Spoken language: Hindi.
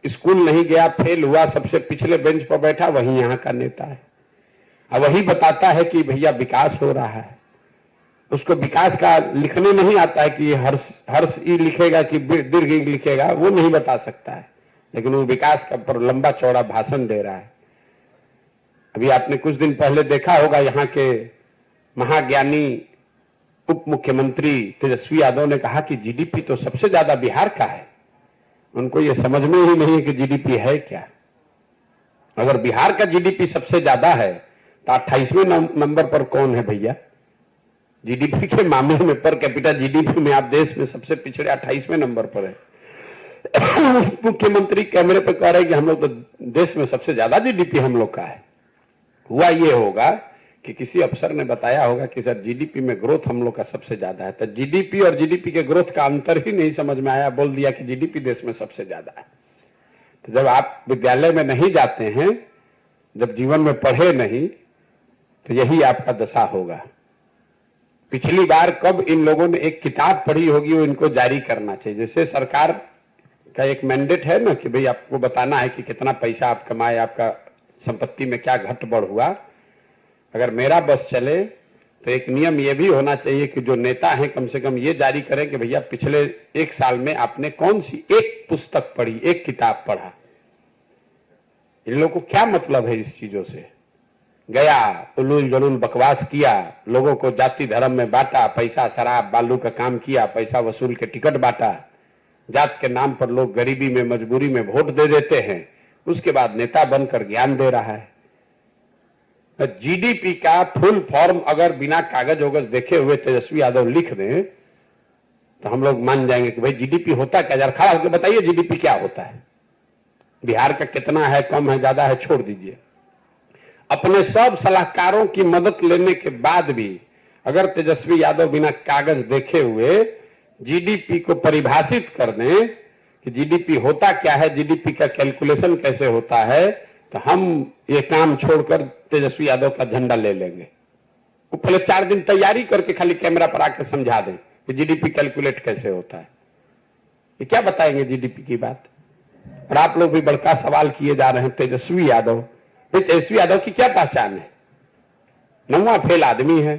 स्कूल नहीं गया, फेल हुआ, सबसे पिछले बेंच पर बैठा, वही यहाँ का नेता है। अब वही बताता है कि भैया विकास हो रहा है। उसको विकास का लिखने नहीं आता है कि हर्ष हर्ष ई लिखेगा कि दीर्घ ई लिखेगा, वो नहीं बता सकता है, लेकिन वो विकास का पर लंबा चौड़ा भाषण दे रहा है। अभी आपने कुछ दिन पहले देखा होगा, यहाँ के महाज्ञानी उप मुख्यमंत्री तेजस्वी यादव ने कहा कि जीडीपी तो सबसे ज्यादा बिहार का है। उनको ये समझ में ही नहीं है कि जीडीपी है क्या। अगर बिहार का जीडीपी सबसे ज्यादा है तो 28वें नंबर पर कौन है भैया? जीडीपी के मामले में, पर कैपिटा जीडीपी में आप देश में सबसे पिछड़े 28वें नंबर पर है। मुख्यमंत्री कैमरे पर कह रहे हैं कि हम लोग तो देश में सबसे ज्यादा जीडीपी हम लोग का है। हुआ ये होगा कि किसी अफसर ने बताया होगा कि सर जीडीपी में ग्रोथ हम लोग का सबसे ज्यादा है, तो जीडीपी और जीडीपी के ग्रोथ का अंतर ही नहीं समझ में आया, बोल दिया कि जीडीपी देश में सबसे ज्यादा है। तो जब आप विद्यालय में नहीं जाते हैं, जब जीवन में पढ़े नहीं, तो यही आपका दशा होगा। पिछली बार कब इन लोगों ने एक किताब पढ़ी होगी, वो इनको जारी करना चाहिए। जैसे सरकार का एक मैंडेट है ना कि भाई आपको बताना है कि कितना पैसा आप कमाए, आपका संपत्ति में क्या घट बढ़ हुआ। अगर मेरा बस चले तो एक नियम ये भी होना चाहिए कि जो नेता हैं कम से कम ये जारी करें कि भैया पिछले 1 साल में आपने कौन सी एक पुस्तक पढ़ी, एक किताब पढ़ा। इन लोगों को क्या मतलब है इस चीजों से? गया, उलूल जलूल बकवास किया, लोगों को जाति धर्म में बांटा, पैसा शराब बालू का काम किया, पैसा वसूल के टिकट बांटा, जात के नाम पर लोग गरीबी में मजबूरी में वोट दे देते हैं, उसके बाद नेता बनकर ज्ञान दे रहा है। जीडीपी का फुल फॉर्म अगर बिना कागज वगज देखे हुए तेजस्वी यादव लिख दें तो हम लोग मान जाएंगे कि भाई जीडीपी होता क्या। जरा खड़ा होकर बताइए जीडीपी क्या होता है, बिहार का कितना है, कम है, ज्यादा है, छोड़ दीजिए। अपने सब सलाहकारों की मदद लेने के बाद भी अगर तेजस्वी यादव बिना कागज देखे हुए जीडीपी को परिभाषित कर दें कि जीडीपी होता क्या है, जीडीपी का कैलकुलेशन कैसे होता है, तो हम ये काम छोड़कर तेजस्वी यादव का झंडा ले लेंगे। वो पहले 4 दिन तैयारी करके खाली कैमरा पर आकर समझा दें कि जीडीपी कैलकुलेट कैसे होता है। ये क्या बताएंगे जीडीपी की बात? और आप लोग भी बड़का सवाल किए जा रहे हैं तेजस्वी यादव। तेजस्वी यादव की क्या पहचान है? 9वां फेल आदमी है।